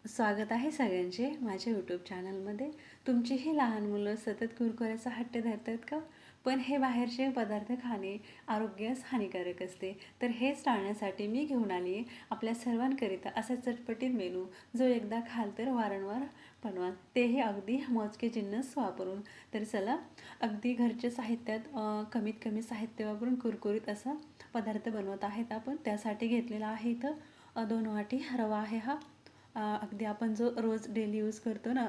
स्वागत आहे सगळ्यांचे माझ्या यूट्यूब चॅनलमध्ये. तुमचीही लहान मुलं सतत कुरकुऱ्याचा हट्ट धरतात का? पण हे बाहेरचे पदार्थ खाणे आरोग्यास हानिकारक असते. तर हेच टाळण्यासाठी मी घेऊन आली आहे आपल्या सर्वांकरिता असा चटपटीत मेनू, जो एकदा खाल तर वारंवार बनवा, तेही अगदी मोजके जिन्नस वापरून. तर चला, अगदी घरच्या साहित्यात कमीत कमी साहित्य वापरून कुरकुरीत असा पदार्थ बनवत आहेत आपण. त्यासाठी घेतलेला आहे इथं 2 वाटी रवा आहे हा. अगदी आपण जो रोज डेली यूज करतो ना,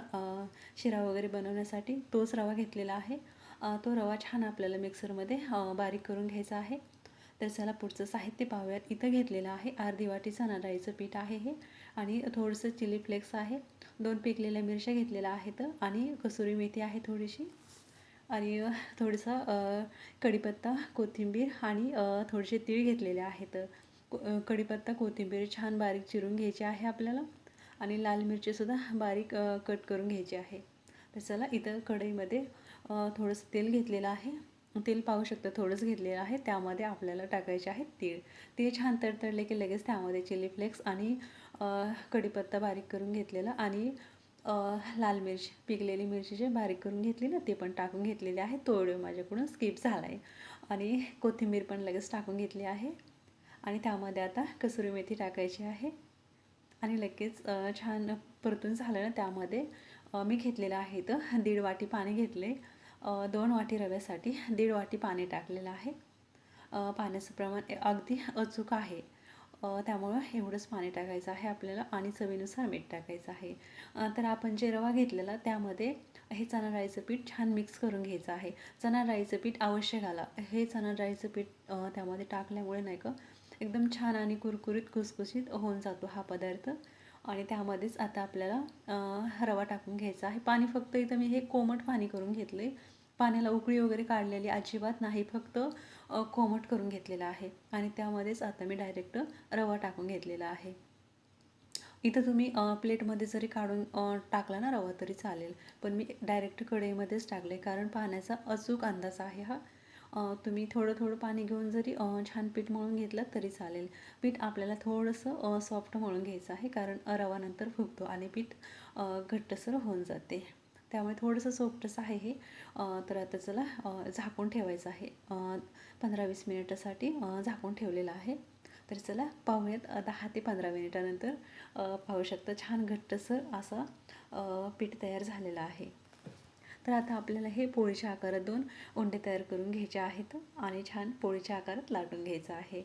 शिरा वगैरे बनवण्यासाठी तोच रवा घेतलेला आहे. तो रवा छान आपल्याला मिक्सरमध्ये बारीक करून घ्यायचा आहे. तर चला पुढचं साहित्य पाहूयात. इथं घेतलेलं आहे अर्धी वाटी चणा डाळीचं पीठ आहे हे, आणि थोडंसं चिली फ्लेक्स आहे, 2 पिकलेल्या मिरच्या घेतलेल्या आहेत, आणि कसुरी मेथी आहे थोडीशी, आणि थोडंसं कढीपत्ता, कोथिंबीर, आणि थोडेसे तीळ घेतलेले आहेत. कढीपत्ता, कोथिंबीर छान बारीक चिरून घ्यायची आहे आपल्याला, आणि लाल मिरचीसुद्धा बारीक कट करून घ्यायची आहे. तर चला, इथं कढईमध्ये थोडंसं तेल घेतलेलं आहे. तेल पाहू शकता थोडंच घेतलेलं आहे. त्यामध्ये आपल्याला टाकायचे आहे तीळ. तीळ छान तडतडले की लगेच त्यामध्ये चिली फ्लेक्स आणि कढीपत्ता बारीक करून घेतलेला, आणि लाल मिरची, पिकलेली मिरची जे बारीक करून घेतली ना, ते पण टाकून घेतलेले आहे. तो व्हिडिओ माझ्याकडून स्किप झाला आहे. आणि कोथिंबीर पण लगेच टाकून घेतली आहे. आणि त्यामध्ये आता कसुरी मेथी टाकायची आहे, आणि लगेच छान परतून झालं ना, त्यामध्ये मी घेतलेलं आहे तर 1.5 वाटी पाणी घेतले. 2 वाटी रव्यासाठी 1.5 वाटी पाणी टाकलेलं आहे. पाण्याचं प्रमाण अगदी अचूक आहे. त्यामुळं एवढंच पाणी टाकायचं आहे आपल्याला, आणि चवीनुसार मीठ टाकायचं आहे. तर आपण जे रवा घेतलेला त्यामध्ये हे चणा डाळीचं पीठ छान मिक्स करून घ्यायचं आहे. चणा डाळीचं पीठ अवश्य घाला. हे चणा डाळीचं पीठ त्यामध्ये टाकल्यामुळे नाही का, एकदम छान आणि कुरकुरीत खुसखुशीत होऊन जातो हा पदार्थ. आणि त्यामध्येच आता आपल्याला रवा टाकून घ्यायचा आहे. पाणी फक्त इथं मी हे कोमट पाणी करून घेतले, पाण्याला उकळी वगैरे काढलेली अजिबात नाही, फक्त कोमट करून घेतलेलं आहे. आणि त्यामध्येच आता मी डायरेक्ट रवा टाकून घेतलेला आहे. इथं तुम्ही प्लेटमध्ये जरी काढून टाकला ना रवा तरी चालेल, पण मी डायरेक्ट कढईमध्येच टाकले, कारण पाण्याचा अचूक अंदाज आहे हा. तुम्ही थोडं थोडं पाणी घेऊन जरी छान पीठ मळून घेतलं तरी चालेल. पीठ आपल्याला थोडंसं सॉफ्ट मळून घ्यायचं आहे, कारण रवा नंतर फुगतो आणि पीठ घट्टसर होऊन जाते. त्यामुळे थोडंसं सॉफ्टच आहे हे. तर आता चला, झाकून ठेवायचं आहे. 15-20 मिनिटासाठी झाकून ठेवलेलं आहे. तर चला पाहूयात 10 ते 15 मिनिटानंतर. पाहू शकता छान घट्टसर असा पीठ तयार झालेलं आहे. तर आता आपल्याला हे पोळीच्या आकारात 2 उंडे तयार करून घ्यायचे आहेत, आणि छान पोळीच्या आकारात लाटून घ्यायचं आहे.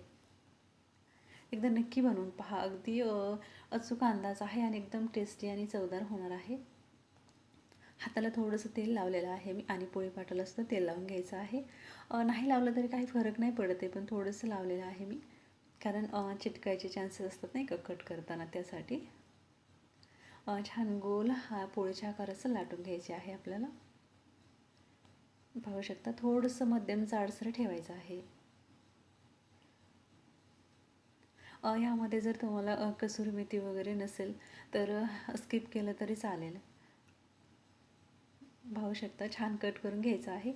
एकदा नक्की बनवून पहा, अगदी अचूक अंदाज आहे, आणि एकदम टेस्टी आणि चवदार होणार आहे. हाताला थोडंसं तेल लावलेलं आहे मी, आणि पोळीपाटाला सुद्धा तेल लावून घ्यायचं आहे. नाही लावलं तरी काही फरक नाही पडत आहे, पण थोडंसं लावलेलं आहे मी, कारण चिटकायचे चान्सेस असतात नाही का कट करताना, त्यासाठी. छान गोल हा पोळीच्या आकाराचं लाटून घ्यायचे आहे आपल्याला. पाहू शकता थोडंसं मध्यम जाडसर ठेवायचं आहे. ह्यामध्ये जर तुम्हाला कसुरी मेथी वगैरे नसेल तर स्किप केलं तरी चालेल. पाहू शकता छान कट करून घ्यायचं आहे.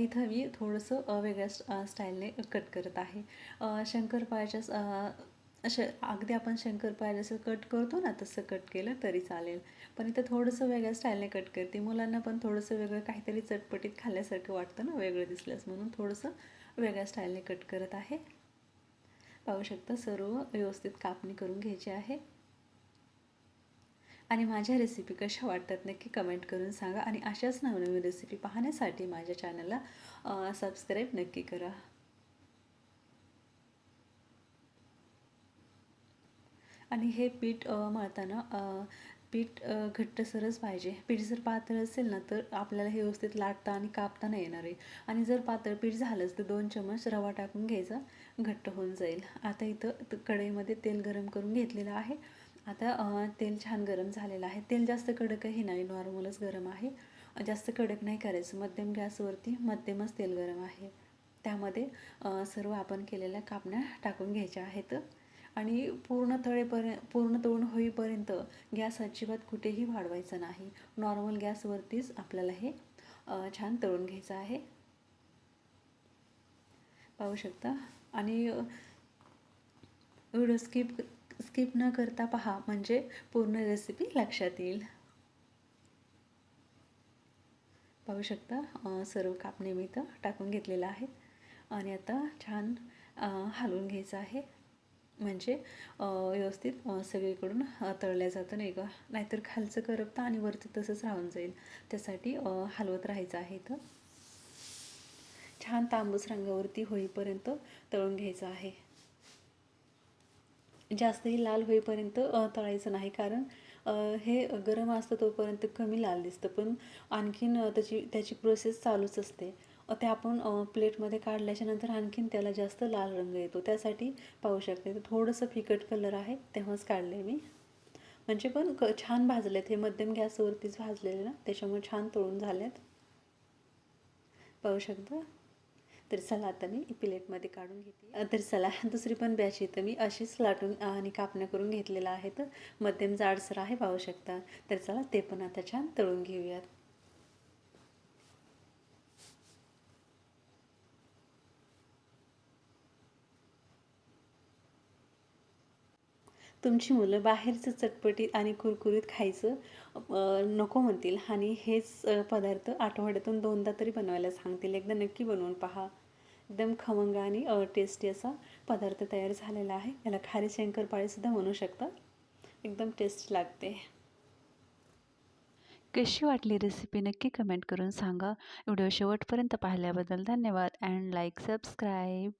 इथं मी थोडंसं वेगळ्या स्टाईलने कट करत आहे. शंकरपाळ्याच्या अगदी आपण शंकरपाळ्या जसं कट करतो ना, तसं कट केलं तरी चालेल, पण इथं थोडंसं वेगळ्या स्टाईलने कट करते. मुलांना पण थोडंसं वेगळं काहीतरी चटपटीत खाल्ल्यासारखं वाटतं ना, वेगळं दिसल्यास, म्हणून थोडंसं वेगळ्या स्टाईलने कट करत आहे. पाहू शकता सर्व व्यवस्थित कापणी करून घ्यायची आहे. आणि माझ्या रेसिपी कशा वाटतात नक्की कमेंट करून सांगा, आणि अशाच नवनवीन रेसिपी पाहण्यासाठी माझ्या चॅनलला सबस्क्राईब नक्की करा. आणि हे पीठ मळताना पीठ घट्टसरच पाहिजे. पीठ जर पातळ असेल ना, तर आपल्याला हे व्यवस्थित लाटता आणि कापता नाही येणार आहे. आणि जर पातळ पीठ झालंच तर 2 चमच रवा टाकून घ्यायचा, घट्ट होऊन जाईल. आता इथं कढईमध्ये तेल गरम करून घेतलेलं आहे. आता तेल छान गरम झालेलं आहे. तेल जास्त कडकही नाही, नॉर्मलच गरम आहे. जास्त कडक नाही करायचं, मध्यम गॅसवरती मध्यमच तेल गरम आहे. त्यामध्ये सर्व आपण केलेल्या कापण्या टाकून घ्यायच्या आहेत, आणि पूर्ण तळून होईपर्यंत गॅस अजिबात कुठेही वाढवायचा नाही. नॉर्मल गॅसवरतीच आपल्याला हे छान तळून घ्यायचं आहे. पाहू शकता. आणि व्हिडिओ स्किप स्किप न करता पहा, म्हणजे पूर्ण रेसिपी लक्षात येईल. पाहू शकता सर्व कापणे मी इथं टाकून घेतलेलं आहे आणि आता छान हलवून घ्यायचं आहे, म्हणजे व्यवस्थित सगळीकडून तळल्या जातं नाही का, नाहीतर खालचं करपतं आणि वरचं तसंच राहून जाईल. त्यासाठी हलवत राहायचं आहे. इथं छान तांबूस रंगावरती होईपर्यंत तळून घ्यायचं आहे. जास्तही लाल होईपर्यंत तळायचं नाही, कारण हे गरम असतं तोपर्यंत कमी लाल दिसतं, पण आणखीन त्याची प्रोसेस चालूच असते. ते आपण प्लेटमध्ये काढल्याच्या नंतर आणखीन त्याला जास्त लाल रंग येतो. त्यासाठी पाहू शकते तर थोडंसं फिकट कलर आहे तेव्हाच काढले मी, म्हणजे पण छान भाजलेत हे, मध्यम गॅसवरतीच भाजलेले ना, त्याच्यामुळे छान तळून झालेत. पाहू शकता. तर चला आता मी प्लेटमध्ये काढून घेते. तर चला दुसरी पण बॅच इथं मी अशीच लाटून आणि कापण्या करून घेतलेलं आहे, तर मध्यम जाडसर आहे पाहू शकता. तर चला ते पण आता छान तळून घेऊयात. तुमची मुलं बाहेरचं चटपटीत आणि कुरकुरीत खायचं नको म्हणतील आणि हेच पदार्थ आठवड्यातून 2दा तरी बनवायला सांगतील. एकदा नक्की बनवून पहा. एकदम खमंग आणि टेस्टी असा पदार्थ तयार झालेला आहे. याला खारी शंकरपाळीसुद्धा म्हणू शकता. एकदम टेस्ट लागते. कशी वाटली रेसिपी नक्की कमेंट करून सांगा. व्हिडिओ शेवटपर्यंत पाहिल्याबद्दल धन्यवाद अँड लाईक सबस्क्राईब.